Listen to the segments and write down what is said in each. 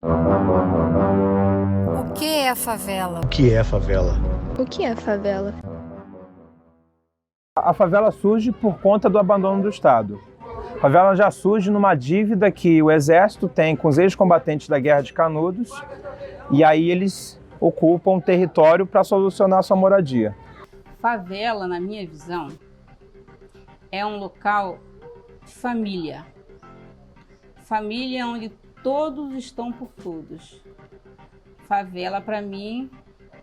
O que é a favela? O que é a favela? O que é favela? A favela surge por conta do abandono do Estado. A favela já surge numa dívida que o Exército tem com os ex-combatentes da Guerra de Canudos, e aí eles ocupam um território para solucionar sua moradia. Favela, na minha visão, é um local de família. Família onde todos estão por todos. Favela, para mim,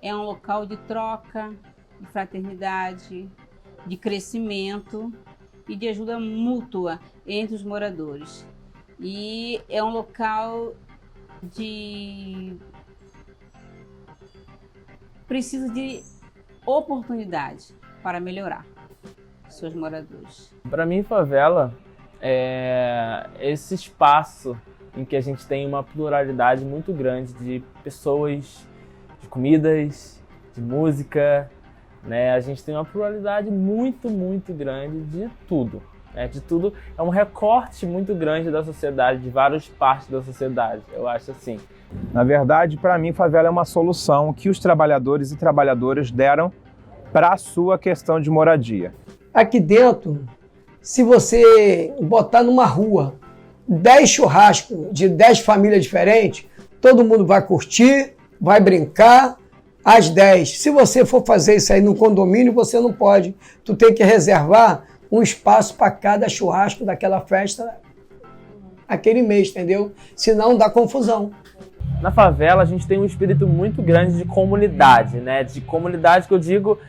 é um local de troca, de fraternidade, de crescimento e de ajuda mútua entre os moradores. E é um local precisa de oportunidade para melhorar seus moradores. Para mim, favela é esse espaço em que a gente tem uma pluralidade muito grande de pessoas, de comidas, de música, né? A gente tem uma pluralidade muito grande de tudo. De tudo, é um recorte muito grande da sociedade, de várias partes da sociedade, eu acho assim. Na verdade, para mim, favela é uma solução que os trabalhadores e trabalhadoras deram para a sua questão de moradia. Aqui dentro, se você botar numa rua 10 churrascos de 10 famílias diferentes, todo mundo vai curtir, vai brincar, às 10. Se você for fazer isso aí no condomínio, você não pode. Tu tem que reservar um espaço para cada churrasco daquela festa aquele mês, entendeu? Senão dá confusão. Na favela a gente tem um espírito muito grande de comunidade, né? De comunidade que eu digo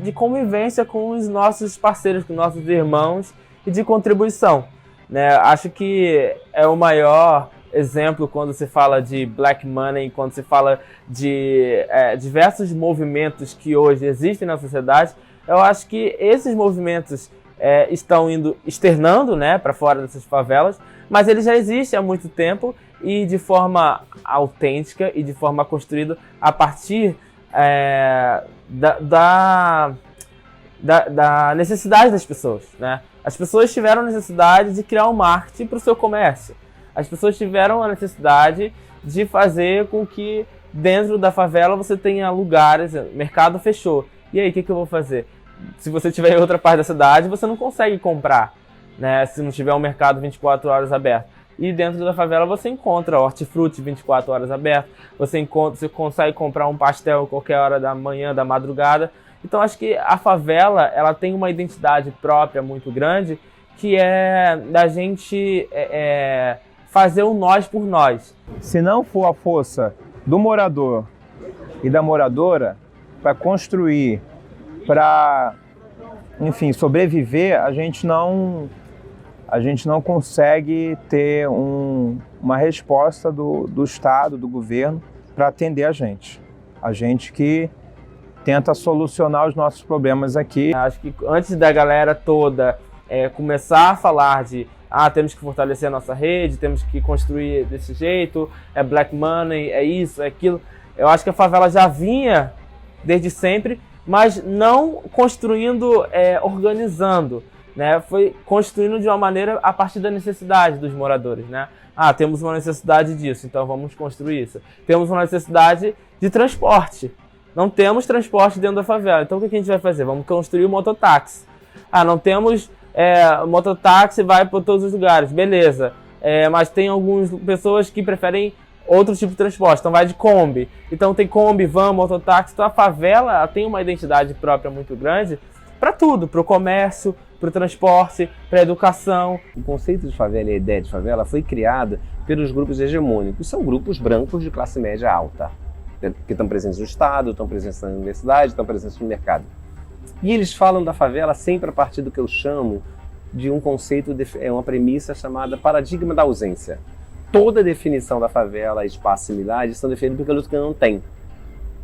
de convivência com os nossos parceiros, com nossos irmãos e de contribuição, né? Acho que é o maior exemplo quando se fala de black money, quando se fala de diversos movimentos que hoje existem na sociedade. Eu acho que esses movimentos estão externando, né, para fora dessas favelas, mas eles já existem há muito tempo e de forma autêntica e de forma construída a partir da necessidade das pessoas, né? As pessoas tiveram necessidade de criar um marketing para o seu comércio. As pessoas tiveram a necessidade de fazer com que dentro da favela você tenha lugares, o mercado fechou. E aí, o que eu vou fazer? Se você estiver em outra parte da cidade, você não consegue comprar, né? Se não tiver um mercado 24 horas aberto. E dentro da favela você encontra hortifruti 24 horas aberto, você consegue comprar um pastel a qualquer hora da manhã, da madrugada. Então acho que a favela ela tem uma identidade própria muito grande, que é da gente fazer o nós por nós. Se não for a força do morador e da moradora para construir, para, enfim, sobreviver, a gente não consegue ter uma resposta do Estado, do governo, para atender a gente. A gente que tenta solucionar os nossos problemas aqui. Acho que antes da galera toda começar a falar de temos que fortalecer a nossa rede, temos que construir desse jeito, é black money, é isso, é aquilo. Eu acho que a favela já vinha desde sempre, mas não construindo, organizando, né? Foi construindo de uma maneira a partir da necessidade dos moradores, né? Temos uma necessidade disso, então vamos construir isso. Temos uma necessidade de transporte. Não temos transporte dentro da favela, então o que a gente vai fazer? Vamos construir o mototáxi. Não temos mototáxi, vai para todos os lugares, beleza. Mas tem algumas pessoas que preferem outro tipo de transporte, então vai de Kombi. Então tem Kombi, van, mototáxi. Então a favela ela tem uma identidade própria muito grande para tudo, para o comércio, para o transporte, para a educação. O conceito de favela e a ideia de favela foi criada pelos grupos hegemônicos. São grupos brancos de classe média alta, que estão presentes no Estado, estão presentes na universidade, estão presentes no mercado. E eles falam da favela sempre a partir do que eu chamo de um conceito, uma premissa chamada paradigma da ausência. Toda definição da favela e espaços similares são definidos pelo que não tem.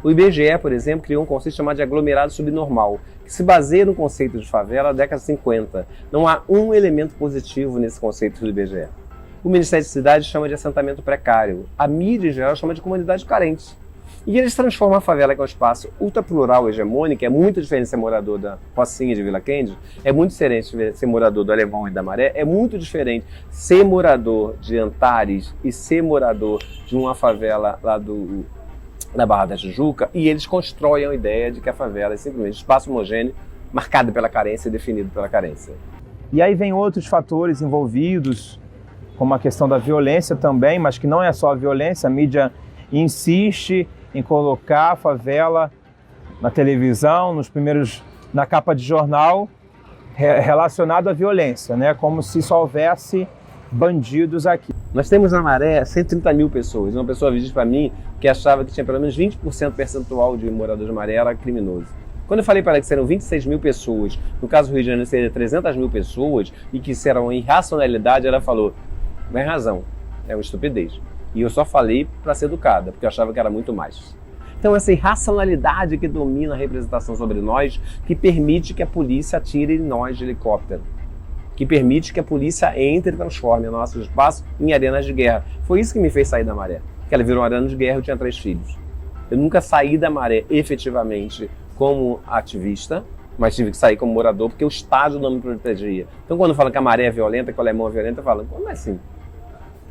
O IBGE, por exemplo, criou um conceito chamado de aglomerado subnormal, que se baseia no conceito de favela da década de 50. Não há um elemento positivo nesse conceito do IBGE. O Ministério de Cidade chama de assentamento precário. A mídia, em geral, chama de comunidade carente. E eles transformam a favela, que é um espaço ultra plural, hegemônico, é muito diferente de ser morador da Rocinha de Vila Kennedy, é muito diferente de ser morador do Alemão e da Maré, é muito diferente ser morador de Antares e ser morador de uma favela lá da Barra da Tijuca, e eles constroem a ideia de que a favela é simplesmente um espaço homogêneo, marcado pela carência e definido pela carência. E aí vem outros fatores envolvidos, como a questão da violência também, mas que não é só a violência, a mídia insiste em colocar a favela na televisão, na capa de jornal, relacionado à violência, né? Como se só houvesse bandidos aqui. Nós temos na Maré 130 mil pessoas. Uma pessoa disse para mim que achava que tinha pelo menos 20% percentual de moradores de Maré era criminoso. Quando eu falei para ela que serão 26 mil pessoas, no caso do Rio de Janeiro seria 300 mil pessoas, e que isso era uma irracionalidade, ela falou, tem razão, é uma estupidez. E eu só falei para ser educada, porque eu achava que era muito mais. Então essa irracionalidade que domina a representação sobre nós, que permite que a polícia atire em nós de helicóptero, que permite que a polícia entre e transforme o nosso espaço em arenas de guerra. Foi isso que me fez sair da Maré, que ela virou uma arena de guerra, eu tinha 3 filhos. Eu nunca saí da Maré efetivamente como ativista, mas tive que sair como morador, porque o Estado não me protegia. Então quando fala que a Maré é violenta, que o Alemão é violento, eu falo, como assim?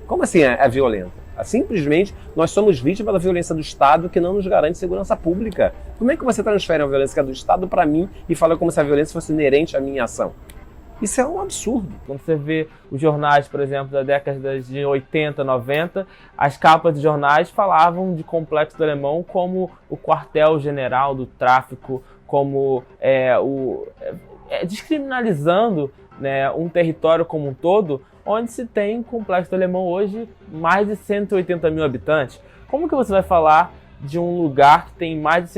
Como assim é violenta? Simplesmente nós somos vítimas da violência do Estado, que não nos garante segurança pública. Como é que você transfere a violência que é do Estado para mim e fala como se a violência fosse inerente à minha ação? Isso é um absurdo. Quando você vê os jornais, por exemplo, da década de 80, 90, as capas de jornais falavam de Complexo do Alemão como o quartel-general do tráfico, como descriminalizando, né, um território como um todo, onde se tem Complexo do Alemão hoje mais de 180 mil habitantes. Como que você vai falar de um lugar que tem mais de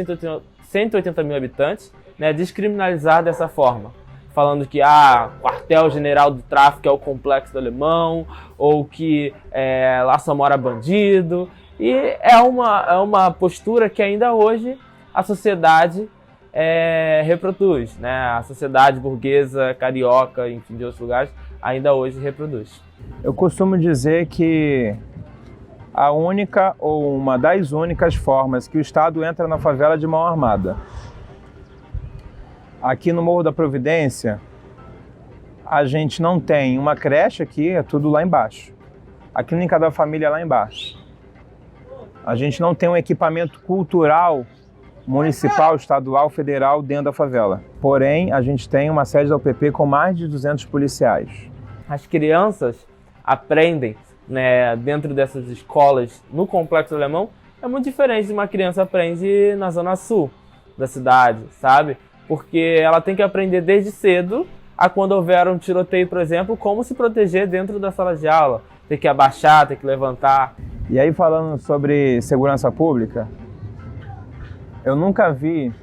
180 mil habitantes, né, descriminalizar dessa forma? Falando que quartel-general do tráfico é o Complexo do Alemão, ou que lá só mora bandido. E é uma postura que ainda hoje a sociedade reproduz, né? A sociedade burguesa, carioca, enfim, de outros lugares, ainda hoje reproduz. Eu costumo dizer que a única ou uma das únicas formas que o Estado entra na favela é de mão armada. Aqui no Morro da Providência, a gente não tem uma creche aqui, é tudo lá embaixo. A Clínica da Família é lá embaixo. A gente não tem um equipamento cultural municipal, estadual, federal dentro da favela. Porém, a gente tem uma sede da UPP com mais de 200 policiais. As crianças aprendem, né, dentro dessas escolas no Complexo do Alemão, é muito diferente de uma criança aprende na zona sul da cidade, sabe? Porque ela tem que aprender desde cedo a quando houver um tiroteio, por exemplo, como se proteger dentro da sala de aula. Tem que abaixar, tem que levantar. E aí, falando sobre segurança pública, eu nunca vi,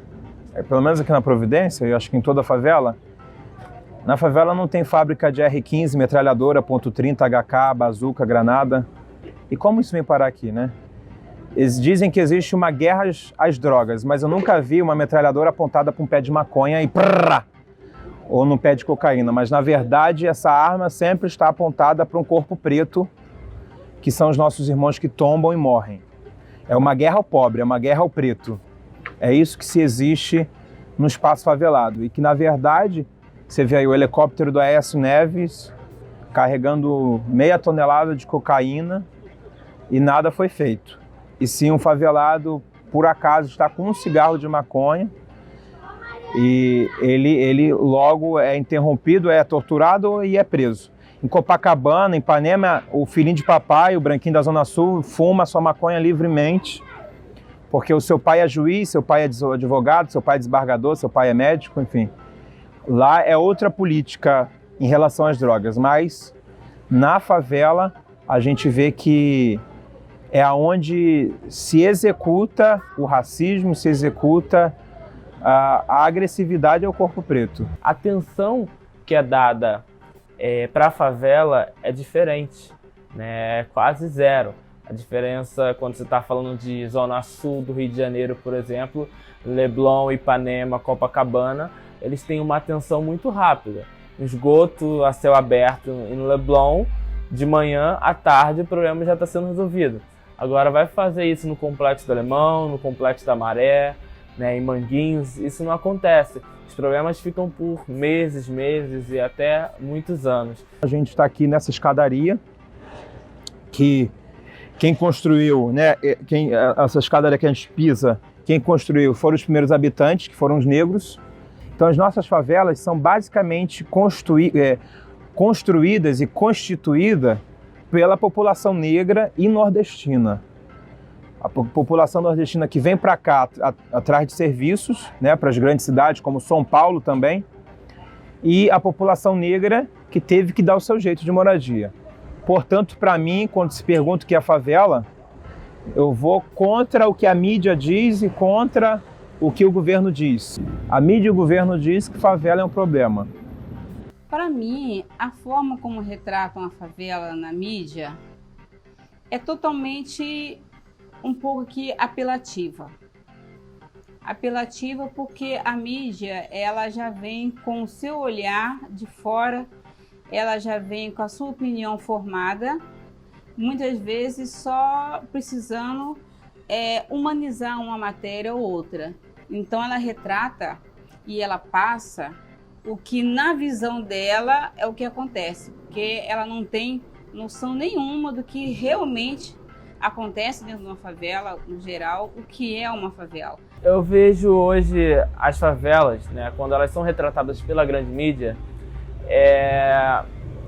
pelo menos aqui na Providência, eu acho que em toda a favela, na favela não tem fábrica de R15, metralhadora, .30, HK, bazuca, granada. E como isso vem parar aqui, né? Eles dizem que existe uma guerra às drogas, mas eu nunca vi uma metralhadora apontada para um pé de maconha e prrrá, ou num pé de cocaína. Mas, na verdade, essa arma sempre está apontada para um corpo preto, que são os nossos irmãos que tombam e morrem. É uma guerra ao pobre, é uma guerra ao preto. É isso que se existe no espaço favelado. E que, na verdade, você vê aí o helicóptero do Aécio Neves carregando meia tonelada de cocaína e nada foi feito. E sim, um favelado, por acaso, está com um cigarro de maconha e ele logo é interrompido, é torturado e é preso. Em Copacabana, em Ipanema, o filhinho de papai, o branquinho da Zona Sul, fuma sua maconha livremente, porque o seu pai é juiz, seu pai é advogado, seu pai é desembargador, seu pai é médico, enfim. Lá é outra política em relação às drogas, mas na favela a gente vê que é onde se executa o racismo, se executa a agressividade ao corpo preto. A atenção que é dada para a favela é diferente, né? É quase zero. A diferença quando você está falando de zona sul do Rio de Janeiro, por exemplo, Leblon, Ipanema, Copacabana, eles têm uma atenção muito rápida. Um esgoto a céu aberto no Leblon, de manhã à tarde o problema já está sendo resolvido. Agora vai fazer isso no Complexo do Alemão, no Complexo da Maré, né, em Manguinhos, isso não acontece. Os problemas ficam por meses e até muitos anos. A gente está aqui nessa escadaria que quem construiu, né, essa escadaria que a gente pisa, quem construiu foram os primeiros habitantes, que foram os negros. Então as nossas favelas são basicamente construídas e constituídas pela população negra e nordestina. A população nordestina que vem para cá atrás de serviços, né, para as grandes cidades, como São Paulo também, e a população negra que teve que dar o seu jeito de moradia. Portanto, para mim, quando se pergunta o que é a favela, eu vou contra o que a mídia diz e contra o que o governo diz. A mídia e o governo diz que favela é um problema. Para mim, a forma como retratam a favela na mídia é totalmente um pouco aqui apelativa. Apelativa porque a mídia, ela já vem com o seu olhar de fora, ela já vem com a sua opinião formada, muitas vezes só precisando humanizar uma matéria ou outra. Então ela retrata e ela passa o que na visão dela é o que acontece, porque ela não tem noção nenhuma do que realmente acontece dentro de uma favela, no geral, o que é uma favela. Eu vejo hoje as favelas, né, quando elas são retratadas pela grande mídia,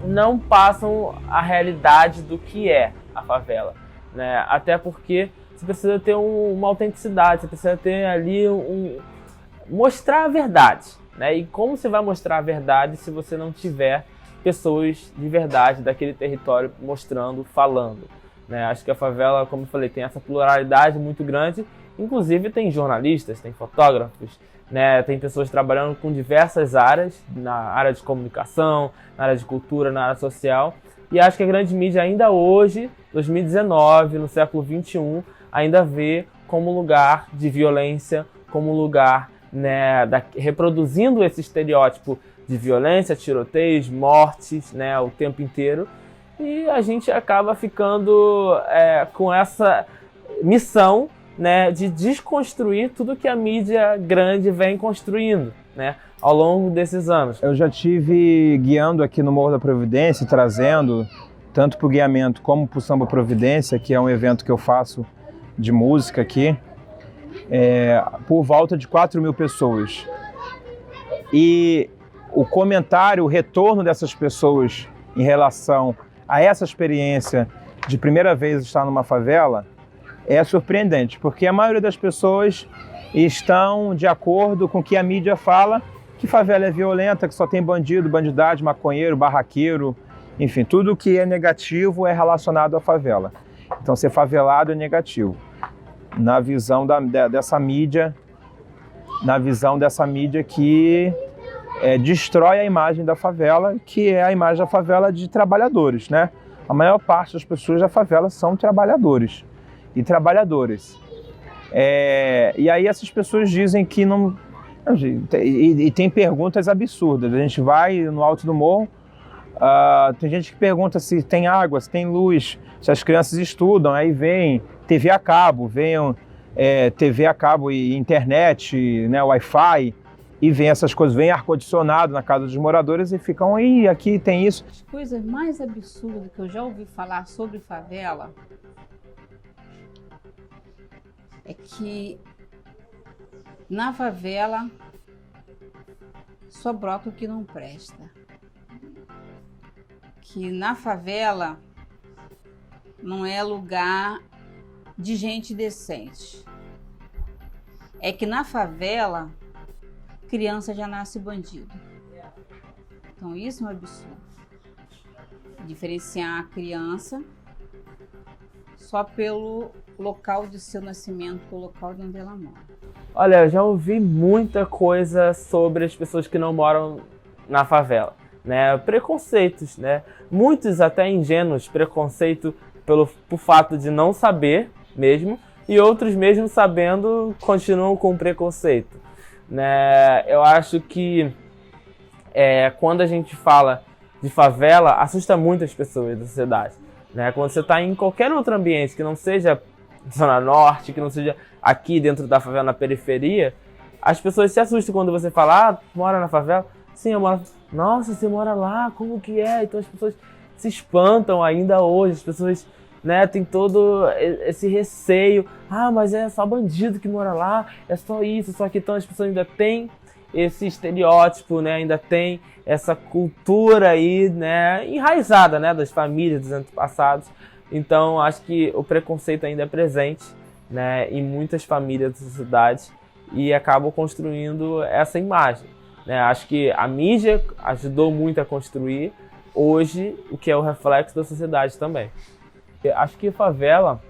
não passam a realidade do que é a favela, né? Até porque você precisa ter uma autenticidade, você precisa ter ali mostrar a verdade, né? E como você vai mostrar a verdade se você não tiver pessoas de verdade daquele território mostrando, falando, né? Acho que a favela, como eu falei, tem essa pluralidade muito grande. Inclusive tem jornalistas, tem fotógrafos, né? Tem pessoas trabalhando com diversas áreas, na área de comunicação, na área de cultura, na área social. E acho que a grande mídia ainda hoje, 2019, no século XXI, ainda vê como lugar de violência, como lugar, né, reproduzindo esse estereótipo de violência, tiroteios, mortes, né, o tempo inteiro. E a gente acaba ficando com essa missão, né, de desconstruir tudo que a mídia grande vem construindo, né, ao longo desses anos. Eu já tive guiando aqui no Morro da Providência, trazendo tanto para o guiamento como para o Samba Providência, que é um evento que eu faço de música aqui, por volta de 4.000 pessoas. E o comentário, o retorno dessas pessoas em relação a essa experiência de primeira vez estar numa favela é surpreendente, porque a maioria das pessoas estão de acordo com o que a mídia fala, que favela é violenta, que só tem bandido, bandidagem, maconheiro, barraqueiro, enfim, tudo que é negativo é relacionado à favela. Então ser favelado é negativo. Na visão dessa mídia, que destrói a imagem da favela, que é a imagem da favela de trabalhadores, né? A maior parte das pessoas da favela são trabalhadores e trabalhadoras. E aí essas pessoas dizem que não... E tem perguntas absurdas. A gente vai no alto do morro, tem gente que pergunta se tem água, se tem luz, se as crianças estudam, aí vem TV a cabo, TV a cabo e internet, né, Wi-Fi, e vem essas coisas, vem ar-condicionado na casa dos moradores e ficam, e aqui tem isso. As coisas mais absurdas que eu já ouvi falar sobre favela é que na favela só brota o que não presta. Que na favela não é lugar de gente decente. É que na favela criança já nasce bandido. Então isso é um absurdo. Diferenciar a criança só pelo local de seu nascimento, pelo local de onde ela mora. Olha, eu já ouvi muita coisa sobre as pessoas que não moram na favela, né? Preconceitos, né? Muitos até ingênuos, preconceito por fato de não saber mesmo, e outros mesmo sabendo continuam com preconceito, né? Eu acho que quando a gente fala de favela, assusta muitas pessoas da sociedade, né? Quando você está em qualquer outro ambiente que não seja Zona Norte, que não seja aqui dentro da favela, na periferia, as pessoas se assustam quando você fala, ah, mora na favela? Sim, eu moro. Nossa, você mora lá, como que é? Então as pessoas se espantam ainda hoje, as pessoas, né, tem todo esse receio. Ah, mas é só bandido que mora lá, é só isso, só que então as pessoas ainda têm esse estereótipo, né, ainda tem essa cultura aí, né, enraizada, né, das famílias, dos antepassados. Então, acho que o preconceito ainda é presente, né, em muitas famílias da sociedade e acabam construindo essa imagem, né. Acho que a mídia ajudou muito a construir hoje o que é o reflexo da sociedade também. Acho que a favela,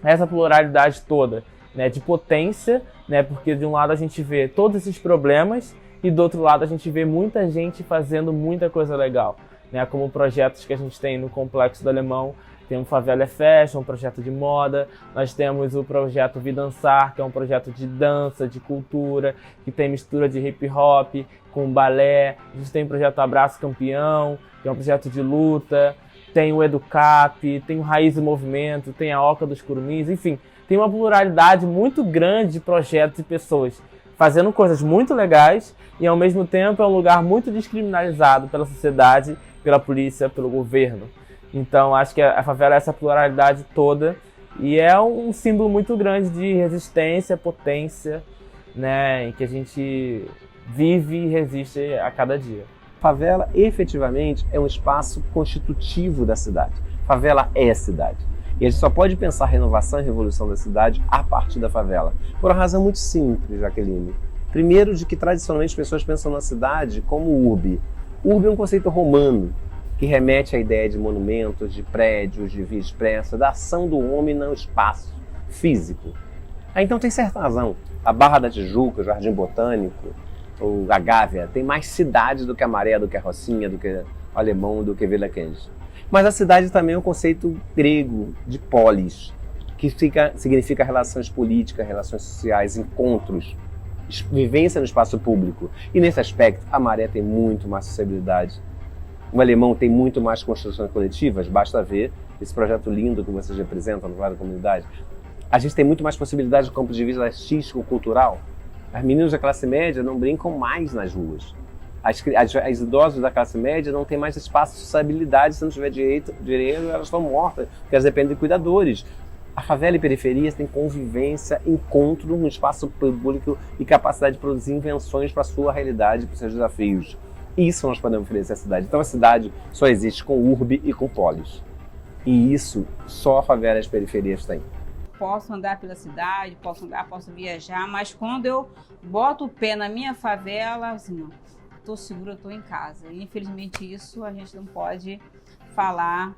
essa pluralidade toda, né, de potência, né, porque de um lado a gente vê todos esses problemas e do outro lado a gente vê muita gente fazendo muita coisa legal, né, como projetos que a gente tem no Complexo do Alemão. Tem o Favela é Fashion, um projeto de moda. Nós temos o projeto Vi Dançar, que é um projeto de dança, de cultura, que tem mistura de hip hop com balé. A gente tem o projeto Abraço Campeão, que é um projeto de luta. Tem o Educap, tem o Raiz e Movimento, tem a Oca dos Curumins, enfim. Tem uma pluralidade muito grande de projetos e pessoas fazendo coisas muito legais e, ao mesmo tempo, é um lugar muito descriminalizado pela sociedade, pela polícia, pelo governo. Então, acho que a favela é essa pluralidade toda e é um símbolo muito grande de resistência, potência, né, em que a gente vive e resiste a cada dia. Favela, efetivamente, é um espaço constitutivo da cidade. Favela é a cidade. E a gente só pode pensar renovação e revolução da cidade a partir da favela. Por uma razão muito simples, Jaqueline. Primeiro, de que tradicionalmente as pessoas pensam na cidade como urbe. Urbe é um conceito romano, que remete à ideia de monumentos, de prédios, de via expressa, da ação do homem no espaço físico. Então tem certa razão. A Barra da Tijuca, o Jardim Botânico, ou a Gávea, tem mais cidade do que a Maré, do que a Rocinha, do que o Alemão, do que Vila Kennedy. Mas a cidade também é um conceito grego de polis, que significa relações políticas, relações sociais, encontros, vivência no espaço público. E nesse aspecto, a Maré tem muito mais sociabilidade. O Alemão tem muito mais construções coletivas, basta ver esse projeto lindo que vocês representam no Vale da Comunidade. A gente tem muito mais possibilidades do campo de vista artístico, cultural. As meninas da classe média não brincam mais nas ruas. As idosas da classe média não têm mais espaço de sociabilidade, se não tiver dinheiro, elas estão mortas, porque elas dependem de cuidadores. A favela e periferia tem convivência, encontro no espaço público e capacidade de produzir invenções para a sua realidade, para os seus desafios. Isso nós podemos oferecer à cidade. Então a cidade só existe com urbe e com polis. E isso só a favela e as periferias têm. Posso andar pela cidade, posso viajar, mas quando eu boto o pé na minha favela, assim, não, estou segura, estou em casa. E, infelizmente isso a gente não pode falar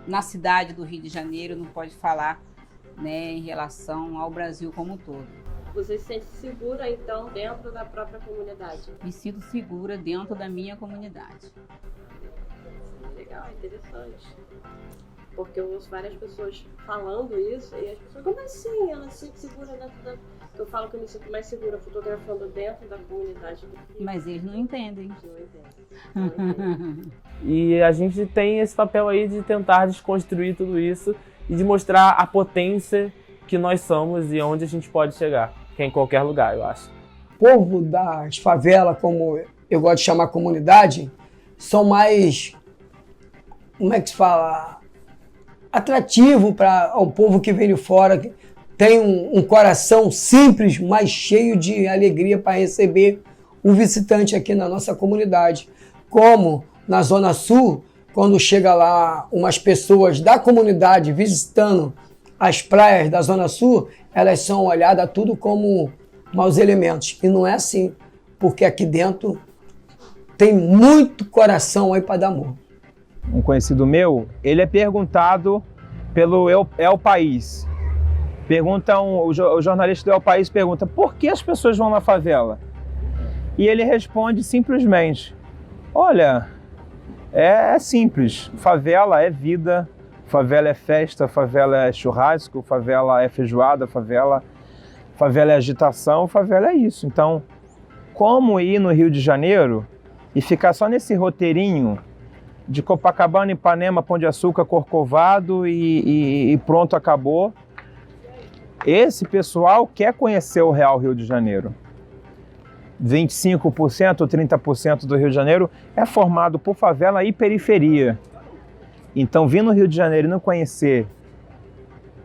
na cidade do Rio de Janeiro, não pode falar, né, em relação ao Brasil como um todo. Você se sente segura, então, dentro da própria comunidade? Me sinto segura dentro da minha comunidade. Legal, interessante. Porque eu ouço várias pessoas falando isso e as pessoas, como assim? Ela se sente segura dentro da... Eu falo que eu me sinto mais segura fotografando dentro da comunidade. Mas eles não entendem. Não entendem. E a gente tem esse papel aí de tentar desconstruir tudo isso e de mostrar a potência que nós somos e onde a gente pode chegar, que é em qualquer lugar, eu acho. O povo das favelas, como eu gosto de chamar comunidade, são mais, como é que se fala, atrativo para o povo que vem de fora, que tem um coração simples, mas cheio de alegria para receber o visitante aqui na nossa comunidade. Como na Zona Sul, quando chega lá umas pessoas da comunidade visitando as praias da Zona Sul, elas são olhadas tudo como maus elementos. E não é assim, porque aqui dentro tem muito coração aí para dar amor. Um conhecido meu, ele é perguntado pelo El País. O jornalista do El País pergunta, por que as pessoas vão na favela? E ele responde simplesmente, olha, é simples, favela é vida, favela é festa, favela é churrasco, favela é feijoada, favela é agitação, favela é isso. Então, como ir no Rio de Janeiro e ficar só nesse roteirinho de Copacabana, Ipanema, Pão de Açúcar, Corcovado e pronto, acabou. Esse pessoal quer conhecer o real Rio de Janeiro. 25% ou 30% do Rio de Janeiro é formado por favela e periferia. Então, vir no Rio de Janeiro e não conhecer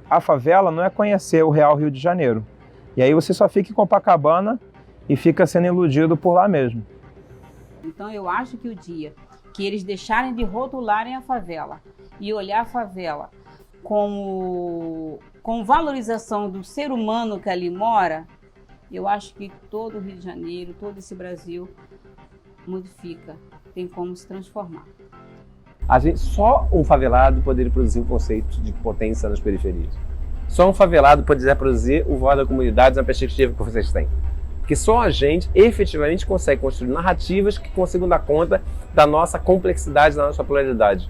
a favela não é conhecer o real Rio de Janeiro. E aí você só fica em Copacabana e fica sendo iludido por lá mesmo. Então eu acho que o dia que eles deixarem de rotularem a favela e olhar a favela com valorização do ser humano que ali mora, eu acho que todo o Rio de Janeiro, todo esse Brasil modifica, tem como se transformar. Só um favelado poderia produzir um conceito de potência nas periferias. Só um favelado poderia produzir o voz da comunidade na perspectiva que vocês têm. Porque só a gente efetivamente consegue construir narrativas que consigam dar conta da nossa complexidade, da nossa pluralidade.